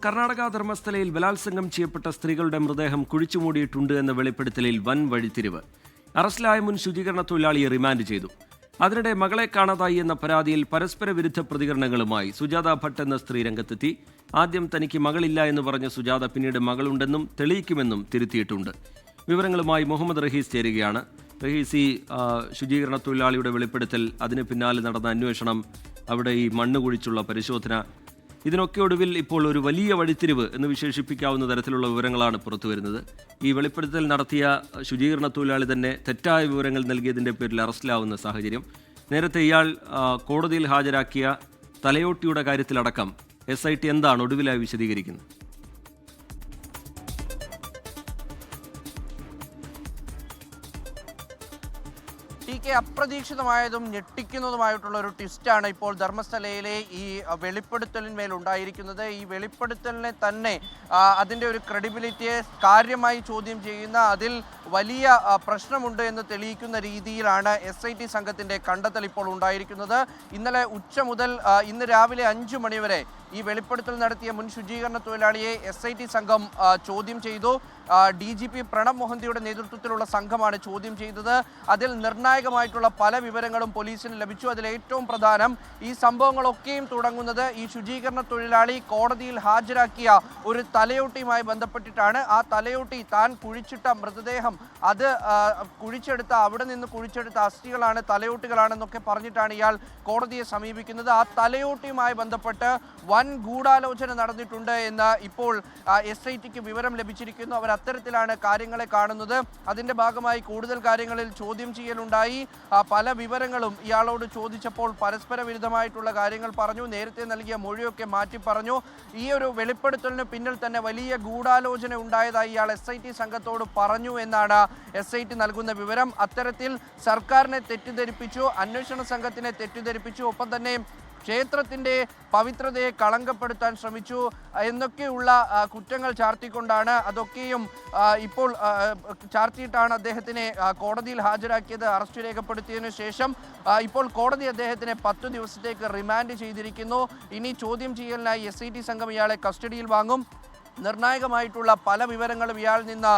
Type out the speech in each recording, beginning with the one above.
കർണാടക ധർമ്മസ്ഥലയിൽ ബലാത്സംഗം ചെയ്യപ്പെട്ട സ്ത്രീകളുടെ മൃതദേഹം കുഴിച്ചുമൂടിയിട്ടുണ്ട് എന്ന വെളിപ്പെടുത്തലിൽ വൻ വഴിത്തിരിവ്. അറസ്റ്റിലായ മുൻ ശുചീകരണ തൊഴിലാളിയെ റിമാൻഡ് ചെയ്തു. അതിനിടെ മകളെ കാണാതായി എന്ന പരാതിയിൽ പരസ്പര വിരുദ്ധ പ്രതികരണങ്ങളുമായി സുജാത ഭട്ട് എന്ന സ്ത്രീ രംഗത്തെത്തി. ആദ്യം തനിക്ക് മകളില്ല എന്ന് പറഞ്ഞ സുജാത പിന്നീട് മകളുണ്ടെന്നും തെളിയിക്കുമെന്നും തിരുത്തിയിട്ടുണ്ട്. വിവരങ്ങളുമായി മുഹമ്മദ് റഹീസ് ചേരുകയാണ്. റഹീസ്, ഈ ശുചീകരണ തൊഴിലാളിയുടെ വെളിപ്പെടുത്തൽ, അതിന് പിന്നാലെ നടന്ന അന്വേഷണം, അവിടെ ഈ മണ്ണ് കുഴിച്ചുള്ള പരിശോധന, ഇതിനൊക്കെ ഒടുവിൽ ഇപ്പോൾ ഒരു വലിയ വഴിത്തിരിവ് എന്ന് വിശേഷിപ്പിക്കാവുന്ന തരത്തിലുള്ള വിവരങ്ങളാണ് പുറത്തുവരുന്നത്. ഈ വെളിപ്പെടുത്തൽ നടത്തിയ ശുചീകരണ തൊഴിലാളി തന്നെ തെറ്റായ വിവരങ്ങൾ നൽകിയതിൻ്റെ പേരിൽ അറസ്റ്റിലാവുന്ന സാഹചര്യം. നേരത്തെ ഇയാൾ കോടതിയിൽ ഹാജരാക്കിയ തലയോട്ടിയുടെ കാര്യത്തിലടക്കം SIT എന്താണ് ഒടുവിലായി വിശദീകരിക്കുന്നത്? അപ്രതീക്ഷിതമായതും ഞെട്ടിക്കുന്നതുമായിട്ടുള്ള ഒരു ട്വിസ്റ്റാണ് ഇപ്പോൾ ധർമ്മസ്ഥലയിലെ ഈ വെളിപ്പെടുത്തലിന്മേൽ ഉണ്ടായിരിക്കുന്നത്. ഈ വെളിപ്പെടുത്തലിനെ തന്നെ അതിൻ്റെ ഒരു ക്രെഡിബിലിറ്റിയെ കാര്യമായി ചോദ്യം ചെയ്യുന്ന, അതിൽ വലിയ പ്രശ്നമുണ്ട് എന്ന് തെളിയിക്കുന്ന രീതിയിലാണ് SIT സംഘത്തിൻ്റെ കണ്ടെത്തൽ ഇപ്പോൾ ഉണ്ടായിരിക്കുന്നത്. ഇന്നലെ ഉച്ച മുതൽ ഇന്ന് രാവിലെ 5 മണി വരെ ഈ വെളിപ്പെടുത്തൽ നടത്തിയ മുൻ ശുചീകരണ തൊഴിലാളിയെ SIT സംഘം ചോദ്യം ചെയ്തു. DGP പ്രണബ് മൊഹന്തിയുടെ നേതൃത്വത്തിലുള്ള സംഘമാണ് ചോദ്യം ചെയ്തത്. അതിൽ നിർണായകമായിട്ടുള്ള പല വിവരങ്ങളും പോലീസിന് ലഭിച്ചു. അതിൽ ഏറ്റവും പ്രധാനം, ഈ സംഭവങ്ങളൊക്കെയും തുടങ്ങുന്നത് ഈ ശുചീകരണ തൊഴിലാളി കോടതിയിൽ ഹാജരാക്കിയ ഒരു തലയോട്ടിയുമായി ബന്ധപ്പെട്ടിട്ടാണ്. ആ തലയോട്ടി താൻ കുഴിച്ചിട്ട മൃതദേഹം, അത് അവിടെ നിന്ന് കുഴിച്ചെടുത്ത അസ്ഥികളാണ്, തലയോട്ടികളാണെന്നൊക്കെ പറഞ്ഞിട്ടാണ് ഇയാൾ കോടതിയെ സമീപിക്കുന്നത്. ആ തലയോട്ടിയുമായി ബന്ധപ്പെട്ട് വൻ ഗൂഢാലോചന നടന്നിട്ടുണ്ട് എന്ന് ഇപ്പോൾ SITക്ക് വിവരം ലഭിച്ചിരിക്കുന്നു. അവർ അത്തരത്തിലാണ് കാര്യങ്ങളെ കാണുന്നത്. അതിൻ്റെ ഭാഗമായി കൂടുതൽ കാര്യങ്ങളിൽ ചോദ്യം ചെയ്യലുണ്ടായി. പല വിവരങ്ങളും ഇയാളോട് ചോദിച്ചപ്പോൾ പരസ്പര വിരുദ്ധമായിട്ടുള്ള കാര്യങ്ങൾ പറഞ്ഞു. നേരത്തെ നൽകിയ മൊഴിയൊക്കെ മാറ്റി പറഞ്ഞു. ഈ ഒരു വെളിപ്പെടുത്തലിന് പിന്നിൽ തന്നെ വലിയ ഗൂഢാലോചന ഉണ്ടായതായി ഇയാൾ SIT സംഘത്തോട് പറഞ്ഞു എന്നാണ് SIT നൽകുന്ന വിവരം. അത്തരത്തിൽ സർക്കാരിനെ തെറ്റിദ്ധരിപ്പിച്ചു, അന്വേഷണ സംഘത്തിനെ തെറ്റിദ്ധരിപ്പിച്ചു, ഒപ്പം തന്നെ ക്ഷേത്രത്തിൻ്റെ പവിത്രതയെ കളങ്കപ്പെടുത്താൻ ശ്രമിച്ചു എന്നൊക്കെയുള്ള കുറ്റങ്ങൾ ചാർത്തിക്കൊണ്ടാണ്, അതൊക്കെയും ഇപ്പോൾ ചാർത്തിയിട്ടാണ് അദ്ദേഹത്തിനെ കോടതിയിൽ ഹാജരാക്കിയത്. അറസ്റ്റ് രേഖപ്പെടുത്തിയതിനു ശേഷം ഇപ്പോൾ കോടതി അദ്ദേഹത്തിനെ 10 ദിവസത്തേക്ക് റിമാൻഡ് ചെയ്തിരിക്കുന്നു. ഇനി ചോദ്യം ചെയ്യലിനായി SIT സംഘം ഇയാളെ കസ്റ്റഡിയിൽ വാങ്ങും. നിർണായകമായിട്ടുള്ള പല വിവരങ്ങളും ഇയാളിൽ നിന്ന്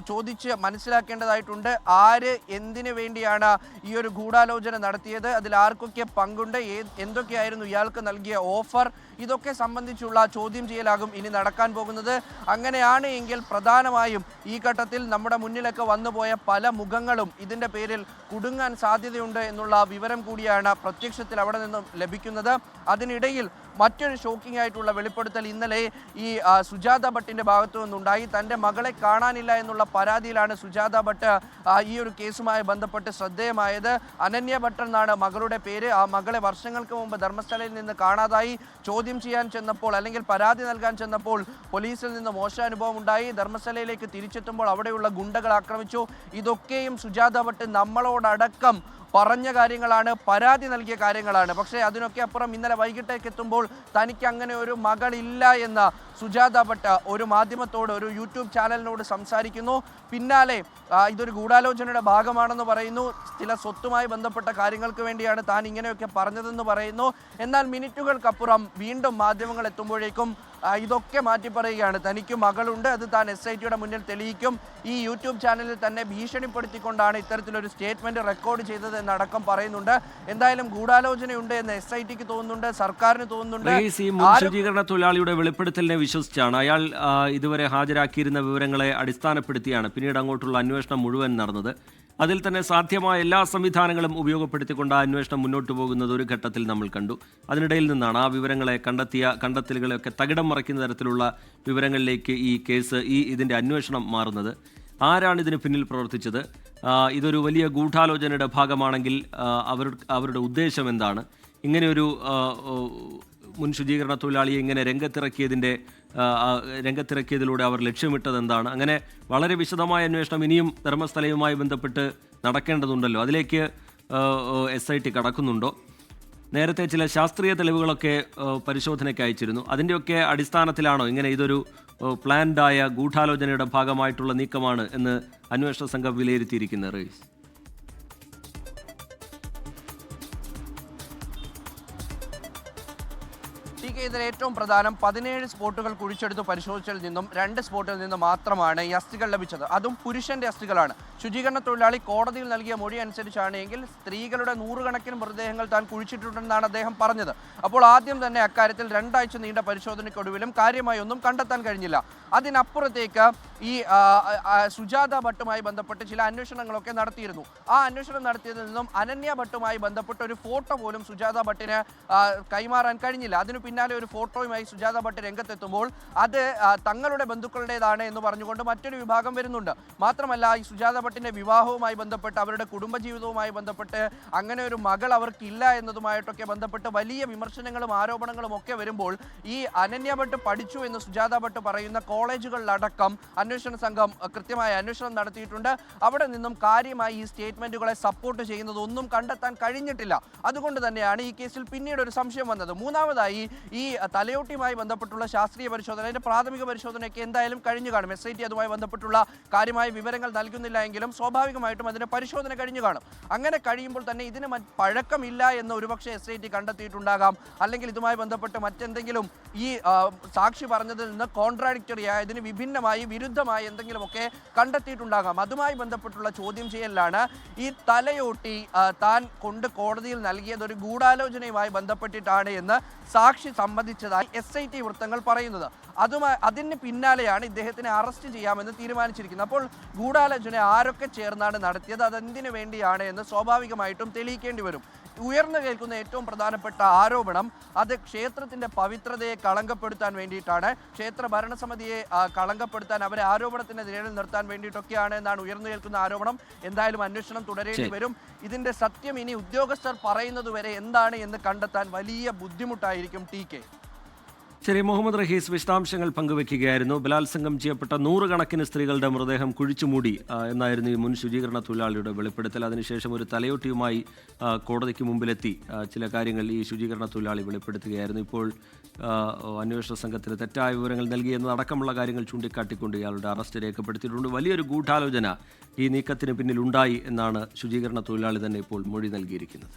ചോദിച്ച് മനസ്സിലാക്കേണ്ടതായിട്ടുണ്ട്. ആര് എന്തിനു വേണ്ടിയാണ് ഈ ഒരു ഗൂഢാലോചന നടത്തിയത്, അതിൽ ആർക്കൊക്കെ പങ്കുണ്ട്, എന്തൊക്കെയായിരുന്നു ഇയാൾക്ക് നൽകിയ ഓഫർ, ഇതൊക്കെ സംബന്ധിച്ചുള്ള ചോദ്യം ചെയ്യലാകും ഇനി നടക്കാൻ പോകുന്നത്. അങ്ങനെയാണ് എങ്കിൽ പ്രധാനമായും ഈ ഘട്ടത്തിൽ നമ്മുടെ മുന്നിലൊക്കെ വന്നുപോയ പല മുഖങ്ങളും ഇതിൻ്റെ പേരിൽ കുടുങ്ങാൻ സാധ്യതയുണ്ട് എന്നുള്ള വിവരം കൂടിയാണ് പ്രത്യക്ഷത്തിൽ അവിടെ നിന്നും ലഭിക്കുന്നത്. അതിനിടയിൽ മറ്റൊരു ഷോക്കിംഗ് ആയിട്ടുള്ള വെളിപ്പെടുത്തൽ ഇന്നലെ ഈ സുജാത ഭട്ടിൻ്റെ ഭാഗത്തു നിന്നുണ്ടായി. തൻ്റെ മകളെ കാണാനില്ല എന്നുള്ള പരാതിയിലാണ് സുജാത ഭട്ട് ഈ ഒരു കേസുമായി ബന്ധപ്പെട്ട് ശ്രദ്ധേയമായത്. അനന്യ ഭട്ട് എന്നാണ് മകളുടെ പേര്. ആ മകളെ വർഷങ്ങൾക്ക് മുമ്പ് ധർമ്മസ്ഥലയിൽ നിന്ന് കാണാതായി. ചോദ്യം ചെയ്യാൻ ചെന്നപ്പോൾ, അല്ലെങ്കിൽ പരാതി നൽകാൻ ചെന്നപ്പോൾ പോലീസിൽ നിന്ന് മോശം അനുഭവം ഉണ്ടായി. ധർമ്മസ്ഥലയിലേക്ക് തിരിച്ചെത്തുമ്പോൾ അവിടെയുള്ള ഗുണ്ടകൾ ആക്രമിച്ചു. ഇതൊക്കെയും സുജാത ഭട്ട് നമ്മളോടടക്കം പറഞ്ഞ കാര്യങ്ങളാണ്, പരാതി നൽകിയ കാര്യങ്ങളാണ്. പക്ഷേ അതിനൊക്കെ അപ്പുറം ഇന്നലെ വൈകിട്ടേക്ക് എത്തുമ്പോൾ തനിക്ക് അങ്ങനെ ഒരു മകളില്ല എന്ന സുജാത ഭട്ട് ഒരു മാധ്യമത്തോട്, ഒരു യൂട്യൂബ് ചാനലിനോട് സംസാരിക്കുന്നു. പിന്നാലെ ഇതൊരു ഗൂഢാലോചനയുടെ ഭാഗമാണെന്ന് പറയുന്നു. ചില സ്വത്തുമായി ബന്ധപ്പെട്ട കാര്യങ്ങൾക്ക് വേണ്ടിയാണ് താൻ ഇങ്ങനെയൊക്കെ പറഞ്ഞതെന്ന് പറയുന്നു. എന്നാൽ മിനിറ്റുകൾക്കപ്പുറം വീണ്ടും മാധ്യമങ്ങൾ എത്തുമ്പോഴേക്കും ഇതൊക്കെ മാറ്റി പറയുകയാണ്. തനിക്ക് മകളുണ്ട്, അത് താൻ SITയുടെ മുന്നിൽ തെളിയിക്കും. ഈ യൂട്യൂബ് ചാനലിൽ തന്നെ ഭീഷണിപ്പെടുത്തിക്കൊണ്ടാണ് ഇത്തരത്തിലൊരു സ്റ്റേറ്റ്മെൻറ്റ് റെക്കോർഡ് ചെയ്തത് എന്നടക്കം പറയുന്നുണ്ട്. എന്തായാലും ഗൂഢാലോചനയുണ്ട് എന്ന് SITക്ക് തോന്നുന്നുണ്ട്, സർക്കാരിന് തോന്നുന്നുണ്ട്. ശുചീകരണ തൊഴിലാളിയുടെ വെളിപ്പെടുത്തലിനെ വിശ്വസിച്ചാണ് അയാൾ ഇതുവരെ ഹാജരാക്കിയിരുന്ന വിവരങ്ങളെ അടിസ്ഥാനപ്പെടുത്തിയാണ് പിന്നീട് അങ്ങോട്ടുള്ള അന്വേഷണം മുഴുവൻ നടന്നത്. അതിൽ തന്നെ സാധ്യമായ എല്ലാ സംവിധാനങ്ങളും ഉപയോഗപ്പെടുത്തിക്കൊണ്ട് ആ അന്വേഷണം മുന്നോട്ട് പോകുന്നത് ഒരു ഘട്ടത്തിൽ നമ്മൾ കണ്ടു. അതിനിടയിൽ നിന്നാണ് ആ വിവരങ്ങളെ കണ്ടെത്തലുകളെയൊക്കെ തകിടം മറിക്കുന്ന തരത്തിലുള്ള വിവരങ്ങളിലേക്ക് ഈ കേസ്, ഇതിൻ്റെ അന്വേഷണം മാറുന്നത്. ആരാണ് ഇതിന് പിന്നിൽ പ്രവർത്തിച്ചത്? ഇതൊരു വലിയ ഗൂഢാലോചനയുടെ ഭാഗമാണെങ്കിൽ അവരുടെ ഉദ്ദേശം എന്താണ്? ഇങ്ങനെയൊരു മുൻ ശുചീകരണ തൊഴിലാളിയെ ഇങ്ങനെ രംഗത്തിറക്കിയതിലൂടെ അവർ ലക്ഷ്യമിട്ടത് എന്താണ്? അങ്ങനെ വളരെ വിശദമായ അന്വേഷണം ഇനിയും ധർമ്മസ്ഥലയുമായി ബന്ധപ്പെട്ട് നടക്കേണ്ടതുണ്ടല്ലോ. അതിലേക്ക് SIT കടക്കുന്നുണ്ടോ? നേരത്തെ ചില ശാസ്ത്രീയ തെളിവുകളൊക്കെ പരിശോധനയ്ക്ക് അയച്ചിരുന്നു. അതിൻ്റെയൊക്കെ അടിസ്ഥാനത്തിലാണോ ഇങ്ങനെ ഇതൊരു പ്ലാൻഡായ ഗൂഢാലോചനയുടെ ഭാഗമായിട്ടുള്ള നീക്കമാണ് എന്ന് അന്വേഷണ സംഘം വിലയിരുത്തിയിരിക്കുന്നത്? റീസ്, ചെയ്തതിൽ ഏറ്റവും പ്രധാനം 17 സ്പോട്ടുകൾ കുഴിച്ചെടുത്ത് പരിശോധിച്ചതിൽ നിന്നും 2 സ്പോട്ടിൽ നിന്ന് മാത്രമാണ് ഈ അസ്ഥികൾ ലഭിച്ചത്. അതും പുരുഷന്റെ അസ്ഥികളാണ്. ശുചീകരണ തൊഴിലാളി കോടതിയിൽ നൽകിയ മൊഴി അനുസരിച്ചാണ് എങ്കിൽ സ്ത്രീകളുടെ 100 കണക്കിന് മൃതദേഹങ്ങൾ താൻ കുഴിച്ചിട്ടുണ്ടെന്നാണ് അദ്ദേഹം പറഞ്ഞത്. അപ്പോൾ ആദ്യം തന്നെ അക്കാര്യത്തിൽ 2 ആഴ്ച നീണ്ട പരിശോധനയ്ക്കൊടുവിലും കാര്യമായി ഒന്നും കണ്ടെത്താൻ കഴിഞ്ഞില്ല. അതിനപ്പുറത്തേക്ക് ഈ സുജാത ഭട്ടുമായി ബന്ധപ്പെട്ട് ചില അന്വേഷണങ്ങളൊക്കെ നടത്തിയിരുന്നു. ആ അന്വേഷണം നടത്തിയതിൽ നിന്നും അനന്യ ഭട്ടുമായി ബന്ധപ്പെട്ട ഒരു ഫോട്ടോ പോലും സുജാത ഭട്ടിന് കൈമാറാൻ കഴിഞ്ഞില്ല. അതിനു പിന്നാലെ ഒരു ഫോട്ടോയുമായി സുജാത ഭട്ട് രംഗത്തെത്തുമ്പോൾ അത് തങ്ങളുടെ ബന്ധുക്കളുടേതാണ് എന്ന് പറഞ്ഞുകൊണ്ട് മറ്റൊരു വിഭാഗം വരുന്നുണ്ട്. മാത്രമല്ല, ഈ സുജാത ഭട്ടിന്റെ വിവാഹവുമായി ബന്ധപ്പെട്ട് അവരുടെ കുടുംബജീവിതവുമായി ബന്ധപ്പെട്ട് അങ്ങനെ ഒരു മകൾ അവർക്കില്ല എന്നതുമായിട്ടൊക്കെ ബന്ധപ്പെട്ട് വലിയ വിമർശനങ്ങളും ആരോപണങ്ങളും ഒക്കെ വരുമ്പോൾ ഈ അനന്യ ഭട്ട് പഠിച്ചു എന്ന് സുജാത ഭട്ട് പറയുന്ന കോളേജുകളിലടക്കം അന്വേഷണ സംഘം കൃത്യമായ അന്വേഷണം നടത്തിയിട്ടുണ്ട്. അവിടെ നിന്നും കാര്യമായി ഈ സ്റ്റേറ്റ്മെന്റുകളെ സപ്പോർട്ട് ചെയ്യുന്നതൊന്നും കണ്ടെത്താൻ കഴിഞ്ഞിട്ടില്ല. അതുകൊണ്ട് തന്നെയാണ് ഈ കേസിൽ പിന്നീട് ഒരു സംശയം വന്നത്. മൂന്നാമതായി ഈ തലയോട്ടിയുമായി ബന്ധപ്പെട്ടുള്ള ശാസ്ത്രീയ പരിശോധന, അതിന്റെ പ്രാഥമിക പരിശോധനയ്ക്ക് എന്തായാലും കഴിഞ്ഞു കാണും. SIT അതുമായി ബന്ധപ്പെട്ടുള്ള കാര്യമായ വിവരങ്ങൾ നൽകുന്നില്ല എങ്കിലും സ്വാഭാവികമായിട്ടും അതിന്റെ പരിശോധന കഴിഞ്ഞു കാണും. അങ്ങനെ കഴിയുമ്പോൾ തന്നെ ഇതിന് പഴക്കമില്ല എന്ന് ഒരുപക്ഷെ SIT കണ്ടെത്തിയിട്ടുണ്ടാകാം. അല്ലെങ്കിൽ ഇതുമായി ബന്ധപ്പെട്ട് മറ്റെന്തെങ്കിലും ഈ സാക്ഷി പറഞ്ഞതിൽ നിന്ന് കോൺട്രാഡിക്ടറിയായ ഇതിന് വിഭിന്നമായി വിരുദ്ധമായി എന്തെങ്കിലുമൊക്കെ കണ്ടെത്തിയിട്ടുണ്ടാകാം. അതുമായി ബന്ധപ്പെട്ടുള്ള ചോദ്യം ചെയ്യലാണ് ഈ തലയോട്ടി താൻ കൊണ്ട് കോടതിയിൽ നൽകിയത് ഒരു ഗൂഢാലോചനയുമായി ബന്ധപ്പെട്ടിട്ടാണ് എന്ന് സാക്ഷി സമ്മതിച്ചതായി SIT വൃത്തങ്ങൾ പറയുന്നത്. അതിന് പിന്നാലെയാണ് ഇദ്ദേഹത്തിനെ അറസ്റ്റ് ചെയ്യാമെന്ന് തീരുമാനിച്ചിരിക്കുന്നത്. അപ്പോൾ ഗൂഢാലോചന ആരൊക്കെ ചേർന്നാണ് നടത്തിയത്, അതെന്തിനു വേണ്ടിയാണ് എന്ന് സ്വാഭാവികമായിട്ടും തെളിയിക്കേണ്ടി വരും. ഉയർന്നു കേൾക്കുന്ന ഏറ്റവും പ്രധാനപ്പെട്ട ആരോപണം അത് ക്ഷേത്രത്തിന്റെ പവിത്രതയെ കളങ്കപ്പെടുത്താൻ വേണ്ടിയിട്ടാണ്, ക്ഷേത്ര ഭരണസമിതിയെ കളങ്കപ്പെടുത്താൻ, അവരെ ആരോപണത്തിന്റെ നിഴലിൽ നിർത്താൻ വേണ്ടിയിട്ടൊക്കെയാണ് എന്നാണ് ഉയർന്നു കേൾക്കുന്ന ആരോപണം. എന്തായാലും അന്വേഷണം തുടരേണ്ടി വരും. ഇതിന്റെ സത്യം ഇനി ഉദ്യോഗസ്ഥർ പറയുന്നത് വരെ എന്താണ് എന്ന് കണ്ടെത്താൻ വലിയ ബുദ്ധിമുട്ടായിരിക്കും. TK. ശരി, മുഹമ്മദ് റഹീസ് വിശദാംശങ്ങൾ പങ്കുവെക്കുകയായിരുന്നു. ബലാത്സംഗം ചെയ്യപ്പെട്ട 100 കണക്കിന് സ്ത്രീകളുടെ മൃതദേഹം കുഴിച്ചുമൂടി എന്നായിരുന്നു ഈ മുൻ ശുചീകരണ തൊഴിലാളിയുടെ വെളിപ്പെടുത്തൽ. അതിനുശേഷം ഒരു തലയോട്ടിയുമായി കോടതിക്ക് മുമ്പിലെത്തി ചില കാര്യങ്ങൾ ഈ ശുചീകരണ തൊഴിലാളി വെളിപ്പെടുത്തുകയായിരുന്നു. ഇപ്പോൾ അന്വേഷണ സംഘത്തിന് തെറ്റായ വിവരങ്ങൾ നൽകിയെന്നതടക്കമുള്ള കാര്യങ്ങൾ ചൂണ്ടിക്കാട്ടിക്കൊണ്ട് ഇയാളുടെ അറസ്റ്റ് രേഖപ്പെടുത്തിയിട്ടുണ്ട്. വലിയൊരു ഗൂഢാലോചന ഈ നീക്കത്തിന് പിന്നിലുണ്ടായി എന്നാണ് ശുചീകരണ തൊഴിലാളി തന്നെ ഇപ്പോൾ മൊഴി നൽകിയിരിക്കുന്നത്.